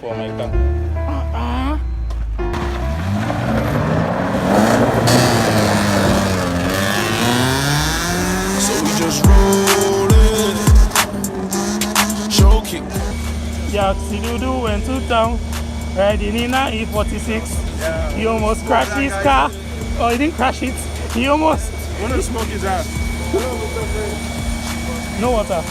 Oh my God. So we just rollin', show kick. Yaxi Dudu went to town, riding in a E46. He almost crashed his car. Oh, he didn't crash it. He almost. One of the smoke is out. No water.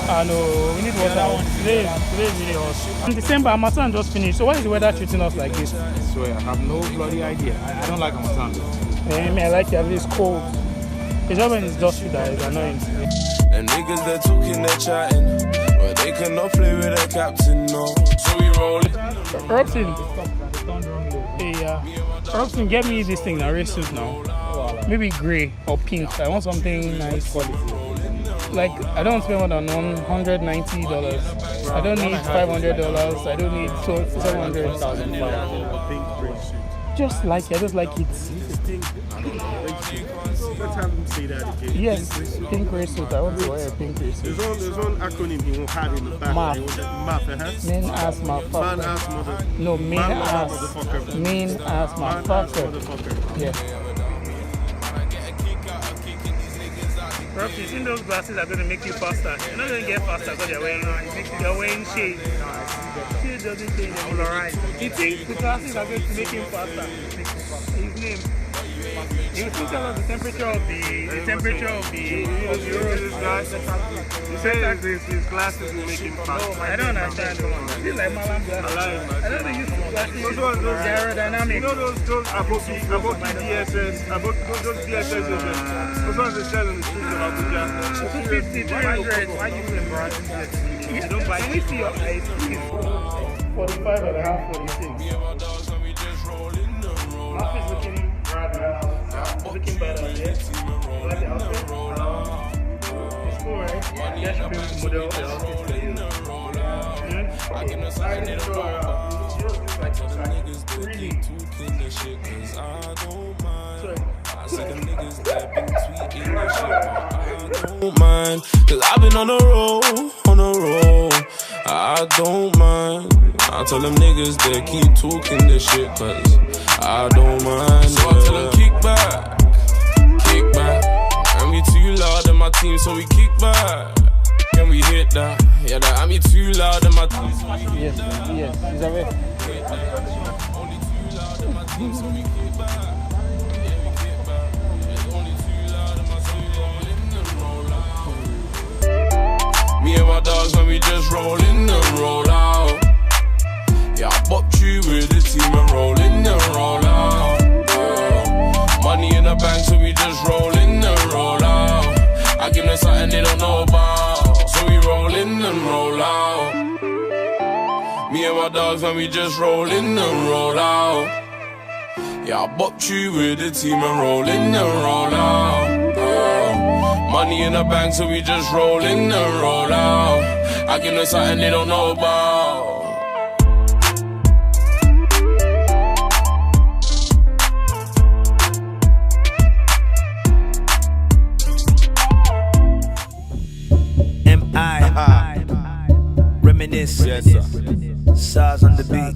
No, we need water. Today is really hot. In December, Amazon just finished. So why is the weather treating us like this? I swear, I have no bloody idea. I don't like Amazon. I like it at least cold. It's not when it's dusty that is annoying. And niggas they're talking, they're chatting, but they cannot play with their captain, no. So we rollin'. Robson. Yeah. Robson, get me this thing now, race suit now. Maybe grey or pink. I want something nice. Like, I don't spend more than $190. I don't need $500. I don't need $700. Just like it. I just like it. Let's have him say that again. Yes, pink race suit. I want to wear a pink race suit. There's one acronym he won't have in the back. MAF. MAF, Main ass motherfucker. Man ass mother. No, main ass. Motherfucker. Main ass motherfucker. Yeah. Rob, you think those glasses are going to make you faster? You're not going to get faster because you're wearing shades. Shade doesn't change the alright. You think the glasses are going to make him faster? His name. You still tell us the temperature of the road. He says his glasses will make him faster. No, I don't understand. This is like Malam glasses. I don't know use glasses. Those aerodynamic. You know those about DSS, about those DSS agents. Those ones they sell on the streets of Abuja. 250, 300. Why you in Brazil? You don't buy. Can we see your eyes? 45 and a half, 46. Half is looking rather looking better, yeah? You like the outfit? It's cool, right? Yeah, you should be able to model the outfit for you. Really? Don't mind, cause I've been on a roll. I don't mind. I tell them niggas they keep talking this shit, cause I don't mind. So I tell them kick back. And we too loud in my team, so we kick back. Can we hit that? Yeah, that I'm too loud in my team, so we hit that. Yes, is that it? Only too loud in my team, so we kick back. Yeah, we kick back. It's only too loud in my team, rollin' and roll out. Me and my dogs when we just rollin' and roll out. Yeah, I bopped you with the team and rollin' and roll out. Money in the bank, so we just rollin' and roll out. I give them something they don't know about, so we rollin' and roll out. Me and my dogs when we just rollin' and roll out. Yeah, I bopped you with the team and rollin' and roll out. Money in the bank, so we just rollin' and roll out. I give them something they don't know about. Reminisce. Yes, sir. SARS on the beat.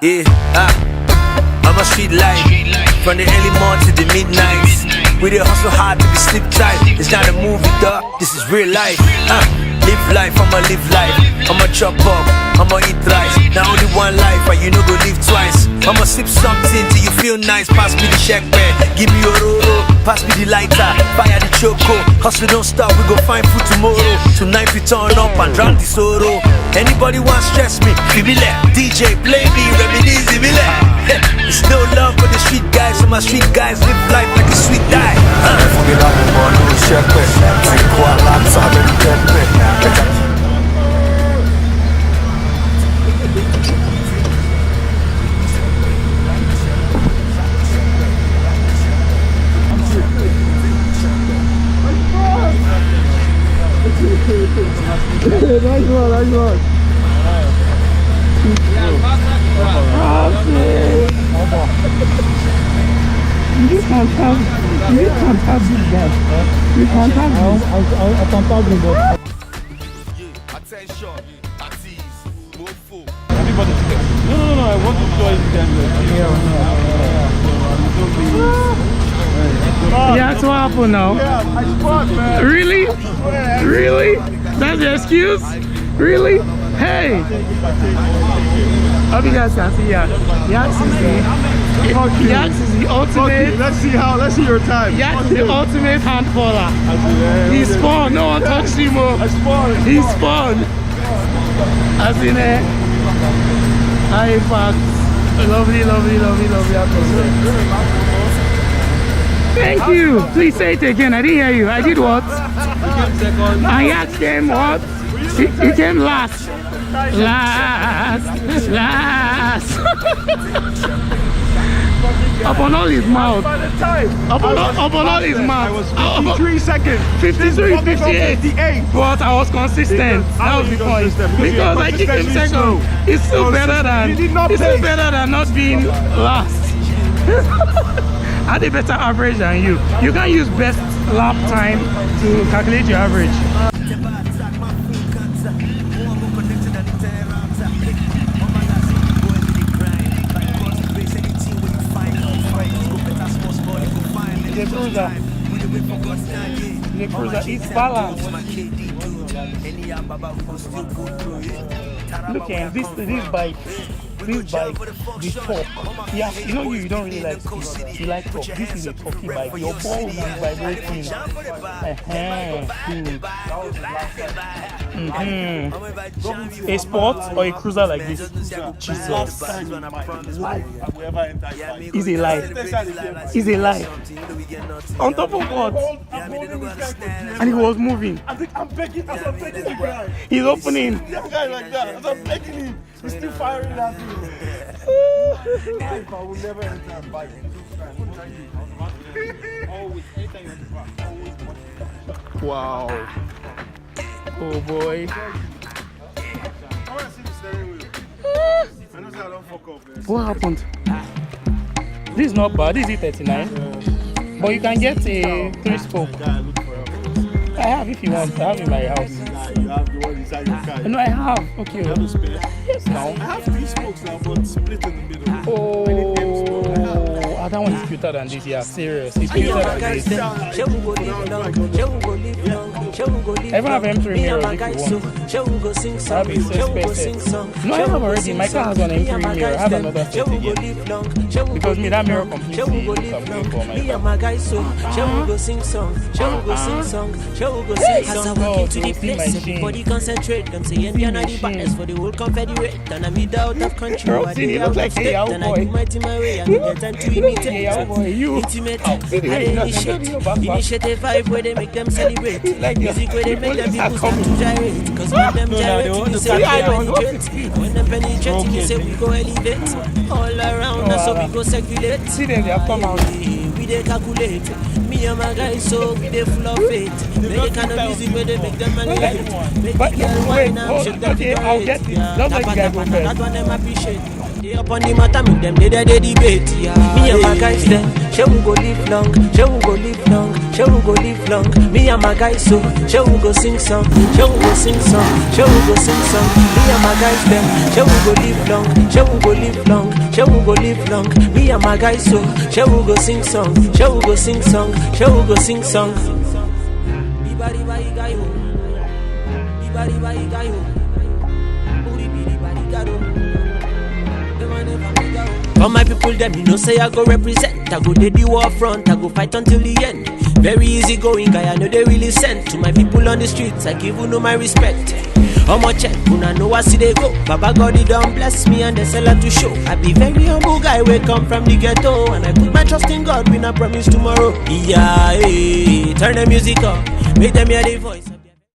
Yeah. I'm a street light. From the early morning to the midnight. We dey hustle hard to be sleep tight. It's not a movie, dog. This is real life. Live life, I'ma live life. I'ma chop up, I'ma eat rice. Now only one life, and you know go live twice. I'ma sip something till you feel nice. Pass me the check, man. Give me your roro. Pass me the lighter. Fire the choco. Hustle don't stop, we go find food tomorrow. Tonight we turn up and drown the sorrow. Anybody want stress me? Fibile. DJ play me, reminisce me. It's no love for the street guys, so my street guys live life like a sweet die. Nice one. can't have this guy. You can't have this. I can't have this. Attention, at ease, mofo. Everybody together. No, I want to show you guys. Yeah, that's what happened now. Yeah, I spot, man. Really? Really? That's the excuse? Really? Hey! Hope you guys can see Yax. Yax is the ultimate. Let's see your time. Yax is the ultimate hand faller. He spawned. No one touched him. I spawned. He spawned. As in a high fact. Lovely atmosphere. Thank you. Please say it again. I didn't hear you. I did what? I asked him what? He came last. Last. Upon all his mouth. Upon all his mouth. I was 53 seconds. 53, 58. But I was consistent. That was the point. Because I kicked him second. It's still better than not being last. I had a better average than you. You can't use best lap time to calculate your average. The cruiser, it's balanced. Look at this bike, the torque. Yeah, you know you don't really like speed. You like torque. This is a torquey bike. Your ball will be vibrating. A sport or a cruiser like this? Jesus. It's a lie. It's a lie. On top of what? And he was moving. I'm begging the guy. He's opening. That guy like that. As I'm begging him, he's still firing at me. I will never enter a bike. Wow. Oh boy. I want to see the steering wheel. I know how I don't fuck up, man. What happened? This is not bad. This is E39. But you can get a 3-spoke. I have if you want. I have in my house. You have the one inside your car. No, I have. Okay. You have a spare? Yes, now. I have 3 spokes now, but split in the middle. Oh, that one is cuter than this. Yeah, serious. It's cuter than this. I even have M3 mirror if you want. I have a spare set. No, I have already. My car has an M3 mirror. I have another set again. Because me, that mirror completely looks away for my car. As I walk into the place, everybody concentrate. Them say Indian are the baddest for the whole Confederate. And I'm out of country. Bro, see, you look like a young then I do my team my way. I don't get time to imitate. Intimate. I initiate a vibe where they make them celebrate. Music where they make them people start to gyrate. Cause when them gyrate, you say we penetrate. When them penetrate, you say we go elevate. All around us, so we go circulate. See them, they have come out. We they calculate. Me and my guys, so we they full of faith. They kind of music where they make them elevate. Make the girl wine and shake them figure I'll get it. Just like the guy go first. That one them appreciate. They up on the matter, make them they debate. Me and my guys there, shall we go live long? Shall we go live long? Shall we go live long? Me and my guys so, shall we go sing song? Shall we go sing song? Shall we go sing song? Me and my guys there, shall we go live long? Shall we go live long? Shall we go live long? Me and my guys so, shall we go sing song? Shall we go sing song? Shall we go sing song? Ibari bari gayo, ibari bari gayo, uri biri bari gayo. For my people, them you know say I go represent. I go dey the war front, I go fight until the end. Very easy going guy, I know they really sent. To my people on the streets, I give you no my respect. How much check, I know I see they go. Baba God, he done bless me and they sell out to show. I be very humble guy, we come from the ghetto. And I put my trust in God, we not promise tomorrow. Yeah, hey, turn the music up, make them hear the voice.